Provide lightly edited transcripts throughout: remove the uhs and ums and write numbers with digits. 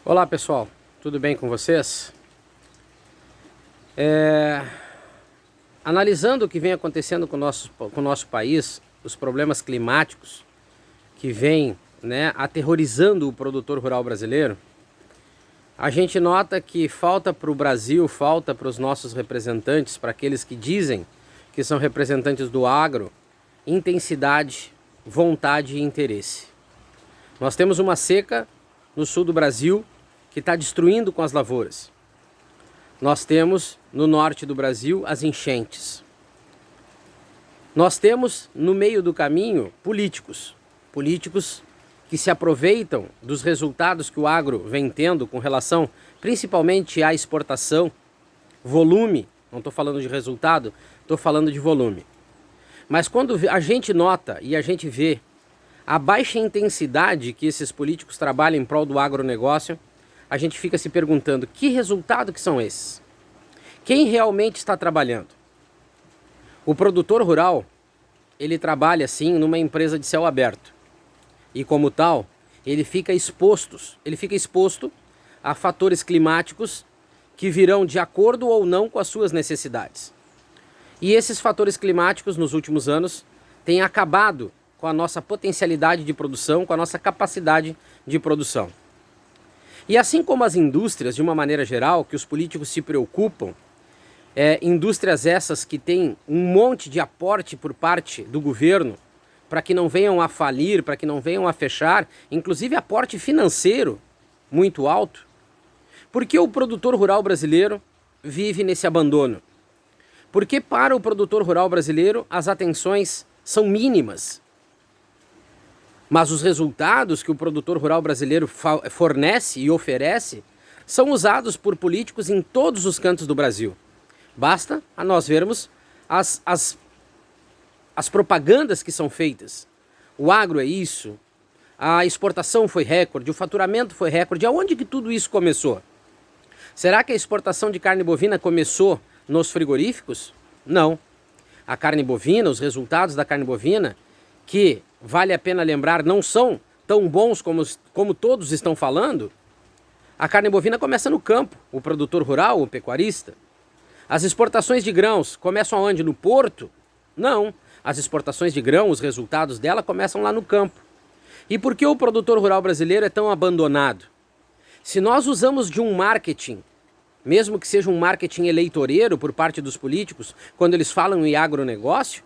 Olá pessoal, tudo bem com vocês? Analisando o que vem acontecendo com o nosso país, os problemas climáticos que vêm aterrorizando o produtor rural brasileiro, a gente nota que falta para o Brasil, falta para os nossos representantes, para aqueles que dizem que são representantes do agro, intensidade, vontade e interesse. Nós temos uma seca no sul do Brasil que está destruindo com as lavouras. Nós temos no norte do Brasil as enchentes. Nós temos no meio do caminho políticos que se aproveitam dos resultados que o agro vem tendo com relação principalmente à exportação, volume, não estou falando de resultado, estou falando de volume. Mas quando a gente nota e a gente vê a baixa intensidade que esses políticos trabalham em prol do agronegócio, a gente fica se perguntando que resultado que são esses? Quem realmente está trabalhando? O produtor rural, ele trabalha sim numa empresa de céu aberto. E como tal, ele fica exposto a fatores climáticos que virão de acordo ou não com as suas necessidades. E esses fatores climáticos nos últimos anos têm acabado com a nossa potencialidade de produção, com a nossa capacidade de produção. E assim como as indústrias, de uma maneira geral, que os políticos se preocupam, indústrias essas que têm um monte de aporte por parte do governo para que não venham a falir, para que não venham a fechar, inclusive aporte financeiro muito alto, porque o produtor rural brasileiro vive nesse abandono? Porque para o produtor rural brasileiro as atenções são mínimas. Mas os resultados que o produtor rural brasileiro fornece e oferece são usados por políticos em todos os cantos do Brasil. Basta a nós vermos as propagandas que são feitas. O agro é isso, a exportação foi recorde, o faturamento foi recorde. Aonde que tudo isso começou? Será que a exportação de carne bovina começou nos frigoríficos? Não. A carne bovina, os resultados da carne bovina, que vale a pena lembrar, não são tão bons como todos estão falando. A carne bovina começa no campo, o produtor rural, o pecuarista. As exportações de grãos começam aonde? No porto? Não. As exportações de grão, os resultados dela começam lá no campo. E por que o produtor rural brasileiro é tão abandonado? Se nós usamos de um marketing, mesmo que seja um marketing eleitoreiro por parte dos políticos, quando eles falam em agronegócio,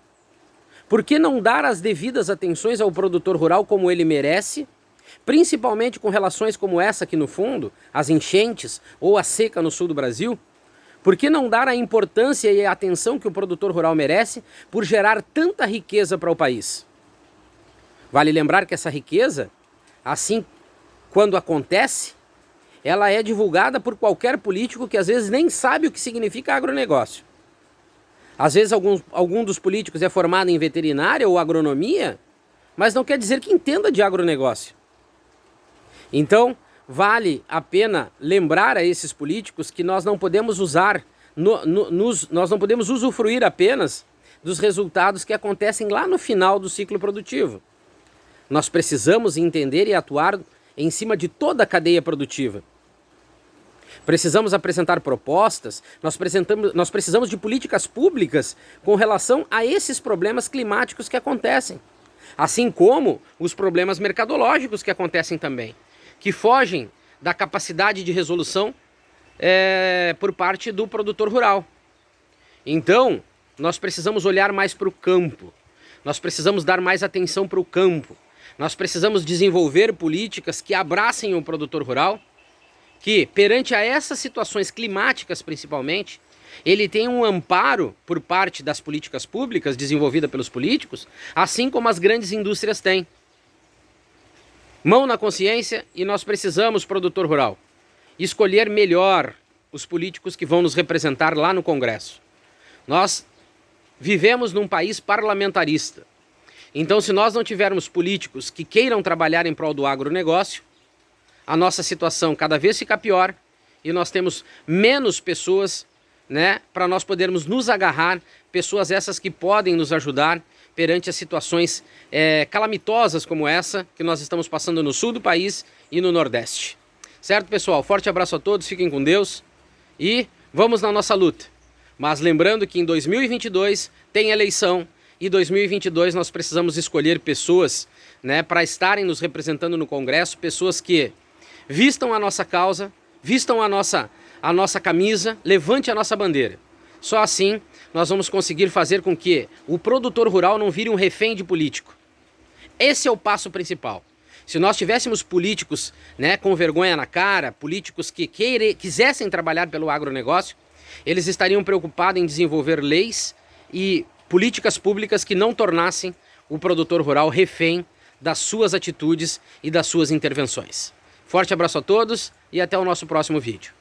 por que não dar as devidas atenções ao produtor rural como ele merece, principalmente com relações como essa aqui no fundo, as enchentes ou a seca no sul do Brasil? Por que não dar a importância e a atenção que o produtor rural merece por gerar tanta riqueza para o país? Vale lembrar que essa riqueza, assim, quando acontece, ela é divulgada por qualquer político que às vezes nem sabe o que significa agronegócio. Às vezes algum dos políticos é formado em veterinária ou agronomia, mas não quer dizer que entenda de agronegócio. Então, vale a pena lembrar a esses políticos que nós não podemos nós não podemos usufruir apenas dos resultados que acontecem lá no final do ciclo produtivo. Nós precisamos entender e atuar em cima de toda a cadeia produtiva. Precisamos apresentar propostas, nós precisamos de políticas públicas com relação a esses problemas climáticos que acontecem. Assim como os problemas mercadológicos que acontecem também, que fogem da capacidade de resolução por parte do produtor rural. Então, nós precisamos olhar mais para o campo, nós precisamos dar mais atenção para o campo, nós precisamos desenvolver políticas que abracem o produtor rural, que perante a essas situações climáticas principalmente, ele tem um amparo por parte das políticas públicas desenvolvida pelos políticos, assim como as grandes indústrias têm. Mão na consciência, e nós precisamos, produtor rural, escolher melhor os políticos que vão nos representar lá no Congresso. Nós vivemos num país parlamentarista. Então, se nós não tivermos políticos que queiram trabalhar em prol do agronegócio, a nossa situação cada vez fica pior e nós temos menos pessoas, para nós podermos nos agarrar, pessoas essas que podem nos ajudar perante as situações calamitosas como essa que nós estamos passando no sul do país e no Nordeste. Certo, pessoal? Forte abraço a todos, fiquem com Deus e vamos na nossa luta. Mas lembrando que em 2022 tem eleição e 2022 nós precisamos escolher pessoas, né, para estarem nos representando no Congresso, pessoas que vistam a nossa causa, vistam a nossa camisa, levante a nossa bandeira. Só assim nós vamos conseguir fazer com que o produtor rural não vire um refém de político. Esse é o passo principal. Se nós tivéssemos políticos, né, com vergonha na cara, políticos que quisessem trabalhar pelo agronegócio, eles estariam preocupados em desenvolver leis e políticas públicas que não tornassem o produtor rural refém das suas atitudes e das suas intervenções. Forte abraço a todos e até o nosso próximo vídeo.